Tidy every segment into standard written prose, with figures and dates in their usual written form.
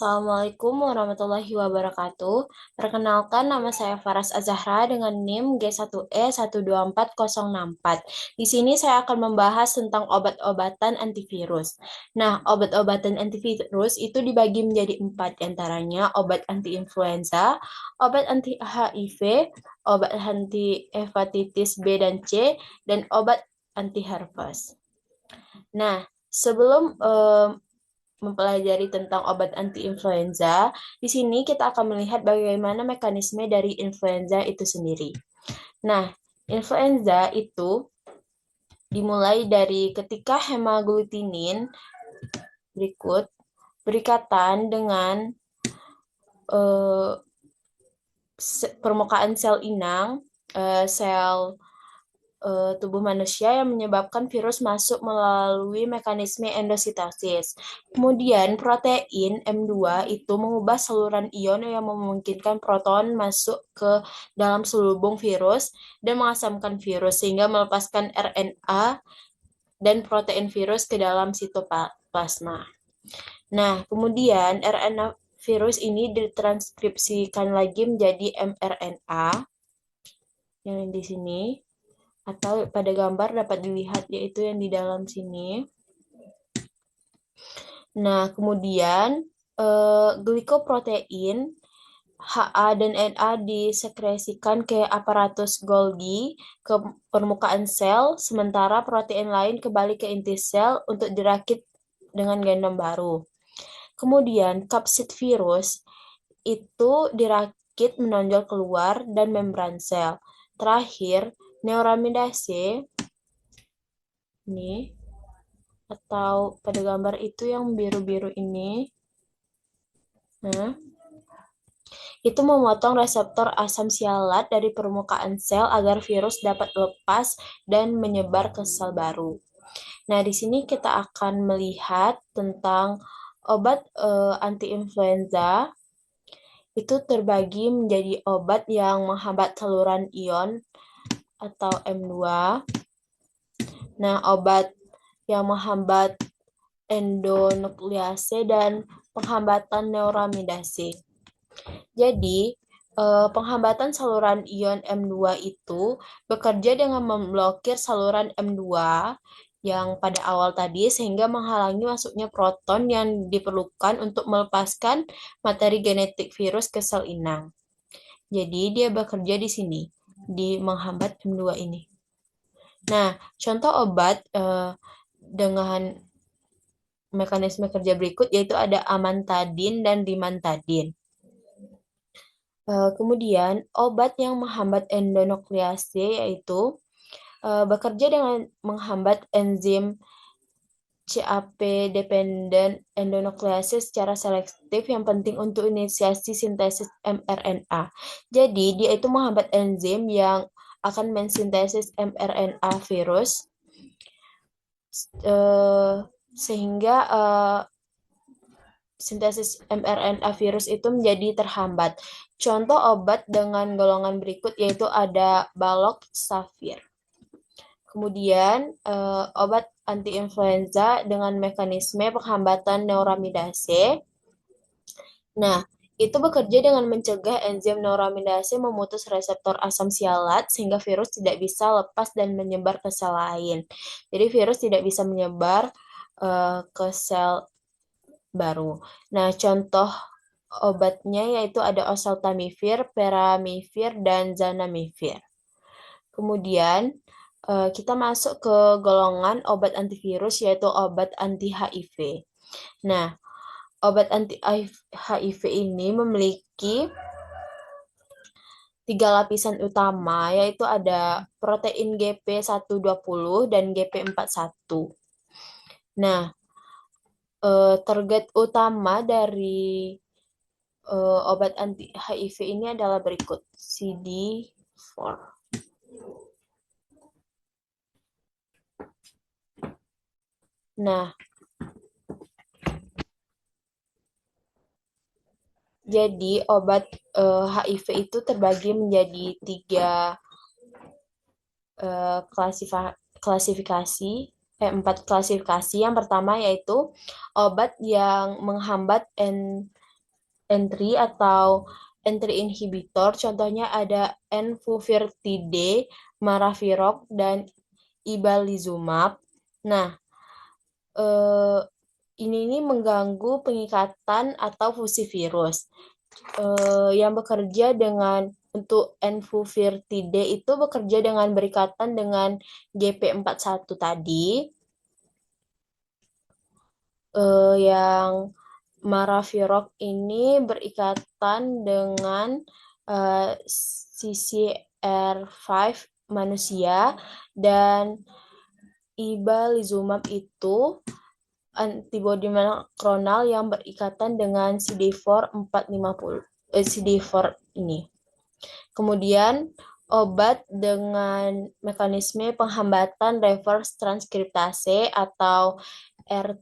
Assalamualaikum warahmatullahi wabarakatuh. Perkenalkan, nama saya Faras Azahra dengan NIM G1E124064. Di sini saya akan membahas tentang obat-obatan antivirus. Nah, obat-obatan antivirus itu dibagi menjadi 4, antaranya obat anti-influenza, obat anti-HIV, obat anti-hepatitis B dan C, dan obat anti-herpes. Nah, sebelum mempelajari tentang obat anti-influenza, di sini kita akan melihat bagaimana mekanisme dari influenza itu sendiri. Nah, influenza itu dimulai dari ketika hemaglutinin berikut berikatan dengan permukaan sel inang, sel tubuh manusia yang menyebabkan virus masuk melalui mekanisme endositosis. Kemudian protein M2 itu mengubah saluran ion yang memungkinkan proton masuk ke dalam selubung virus dan mengasamkan virus sehingga melepaskan RNA dan protein virus ke dalam sitoplasma. Nah, kemudian RNA virus ini ditranskripsikan lagi menjadi mRNA yang di sini, atau pada gambar dapat dilihat yaitu yang di dalam sini. Nah, kemudian glikoprotein HA dan NA disekresikan ke aparatus Golgi ke permukaan sel, sementara protein lain kembali ke inti sel untuk dirakit dengan genom baru. Kemudian kapsid virus itu dirakit menonjol keluar dan membran sel. Terakhir, neuraminidase ini atau pada gambar itu yang biru-biru ini. Nah, itu memotong reseptor asam sialat dari permukaan sel agar virus dapat lepas dan menyebar ke sel baru. Nah, di sini kita akan melihat tentang obat anti-influenza. Itu terbagi menjadi obat yang menghambat saluran ion atau M2. Nah, obat yang menghambat endonuklease dan penghambatan neuraminidase. Jadi, penghambatan saluran ion M2 itu bekerja dengan memblokir saluran M2 yang pada awal tadi sehingga menghalangi masuknya proton yang diperlukan untuk melepaskan materi genetik virus ke sel inang. Jadi, dia bekerja di sini, di menghambat M2 ini. Nah, contoh obat dengan mekanisme kerja berikut yaitu ada amantadin dan rimantadin. Kemudian, obat yang menghambat endonuklease yaitu bekerja dengan menghambat enzim CAP-dependent endonuklease secara selektif yang penting untuk inisiasi sintesis mRNA. Jadi, dia itu menghambat enzim yang akan mensintesis mRNA virus sehingga sintesis mRNA virus itu menjadi terhambat. Contoh obat dengan golongan berikut yaitu ada Baloxavir. Kemudian obat anti-influenza dengan mekanisme penghambatan neuraminidase. Nah, itu bekerja dengan mencegah enzim neuraminidase memutus reseptor asam sialat sehingga virus tidak bisa lepas dan menyebar ke sel lain. Jadi virus tidak bisa menyebar ke sel baru. Nah, contoh obatnya yaitu ada oseltamivir, peramivir, dan zanamivir. Kemudian kita masuk ke golongan obat antivirus yaitu obat anti-HIV. Nah, obat anti-HIV ini memiliki 3 lapisan utama yaitu ada protein GP120 dan GP41. Nah, target utama dari obat anti-HIV ini adalah berikut, CD4. Nah, jadi obat HIV itu terbagi menjadi 3 klasifikasi, 4 klasifikasi. Yang pertama yaitu obat yang menghambat entry atau entry inhibitor. Contohnya ada enfuvirtide, maraviroc, dan ibalizumab. Nah, ini mengganggu pengikatan atau fusi virus. Yang bekerja untuk enfuvirtide itu bekerja dengan berikatan dengan GP41 tadi. Yang maraviroc ini berikatan dengan CCR5 manusia, dan ibalizumab itu antibodi monoklonal yang berikatan dengan CD4 450 CD4 ini. Kemudian obat dengan mekanisme penghambatan reverse transkriptase atau RTIS.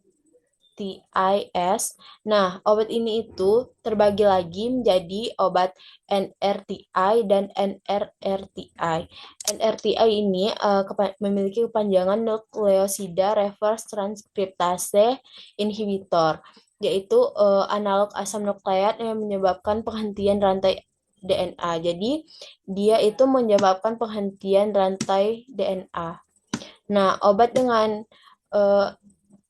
Nah, obat ini itu terbagi lagi menjadi obat NRTI dan NRRTI. NRTI ini memiliki kepanjangan nukleosida reverse transkriptase inhibitor, yaitu analog asam nukleat yang menyebabkan penghentian rantai DNA. Jadi, dia itu menyebabkan penghentian rantai DNA. Nah, obat dengan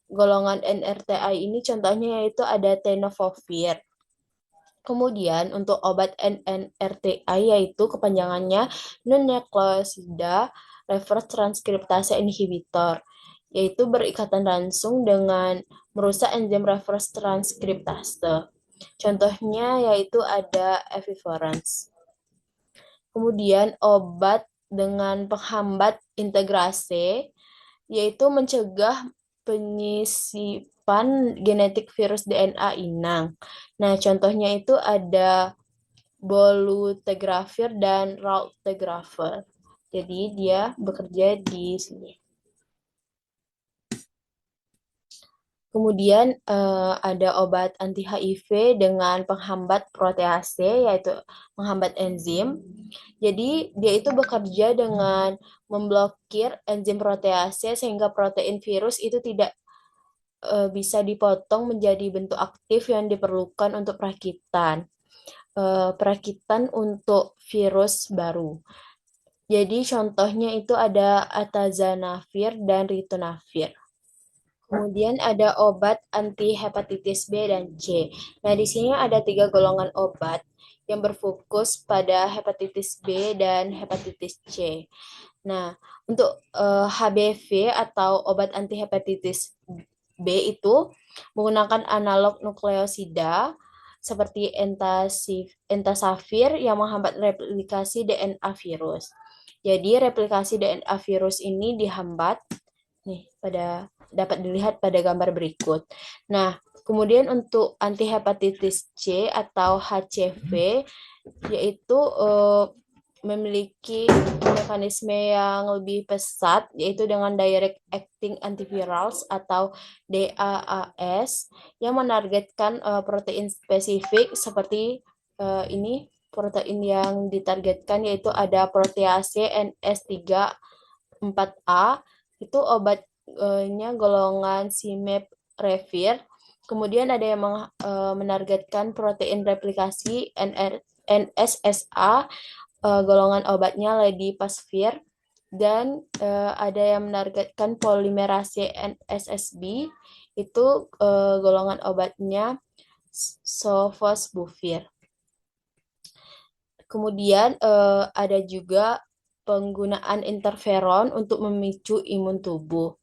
golongan NRTI ini contohnya yaitu ada tenofovir. Kemudian untuk obat NNRTI yaitu kepanjangannya non-nukleosida reverse transkriptase inhibitor, yaitu berikatan langsung dengan merusak enzim reverse transkriptase. Contohnya yaitu ada evivorance. Kemudian obat dengan penghambat integrase yaitu mencegah penyisipan genetik virus DNA inang. Nah, contohnya itu ada bolutegravir dan raltegravir. Jadi dia bekerja di sini. Kemudian ada obat anti HIV dengan penghambat protease, yaitu menghambat enzim. Jadi dia itu bekerja dengan memblokir enzim protease sehingga protein virus itu tidak bisa dipotong menjadi bentuk aktif yang diperlukan untuk perakitan. Perakitan untuk virus baru. Jadi contohnya itu ada atazanavir dan ritonavir. Kemudian ada obat anti hepatitis B dan C. Nah, di sini ada 3 golongan obat yang berfokus pada hepatitis B dan hepatitis C. Nah, untuk HBV atau obat anti hepatitis B itu menggunakan analog nukleosida seperti entasavir yang menghambat replikasi DNA virus. Jadi replikasi DNA virus ini dihambat nih dapat dilihat pada gambar berikut. Nah, kemudian untuk anti hepatitis C atau HCV yaitu memiliki mekanisme yang lebih pesat, yaitu dengan direct acting antivirals atau DAAS yang menargetkan protein spesifik seperti ini protein yang ditargetkan yaitu ada protease NS3 4A, itu obatnya golongan Simeprevir. Kemudian ada yang menargetkan protein replikasi NSSA, golongan obatnya Ledipasvir, dan ada yang menargetkan polimerase NSSB, itu golongan obatnya Sofosbuvir. Kemudian ada juga penggunaan interferon untuk memicu imun tubuh.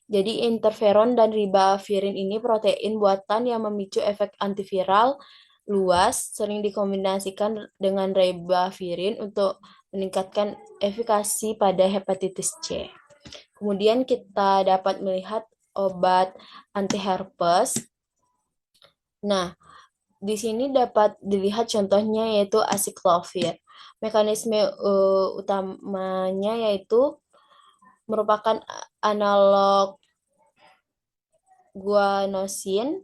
Jadi interferon dan ribavirin ini protein buatan yang memicu efek antiviral luas, sering dikombinasikan dengan ribavirin untuk meningkatkan efikasi pada hepatitis C. Kemudian kita dapat melihat obat anti herpes. Nah, di sini dapat dilihat contohnya yaitu aciclovir. Mekanisme utamanya yaitu merupakan analog guanosin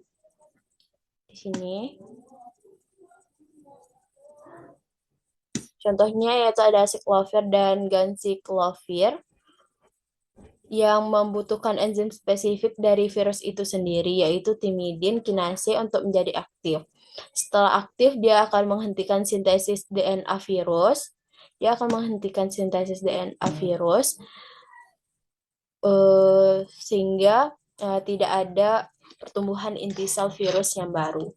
di sini. Contohnya yaitu ada aciclovir dan ganciclovir yang membutuhkan enzim spesifik dari virus itu sendiri, yaitu timidin kinase untuk menjadi aktif. Setelah aktif, dia akan menghentikan sintesis DNA virus. Dia akan menghentikan sintesis DNA virus sehingga tidak ada pertumbuhan inti sel virus yang baru.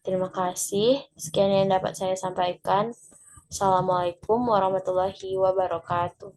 Terima kasih. Sekian yang dapat saya sampaikan. Assalamualaikum warahmatullahi wabarakatuh.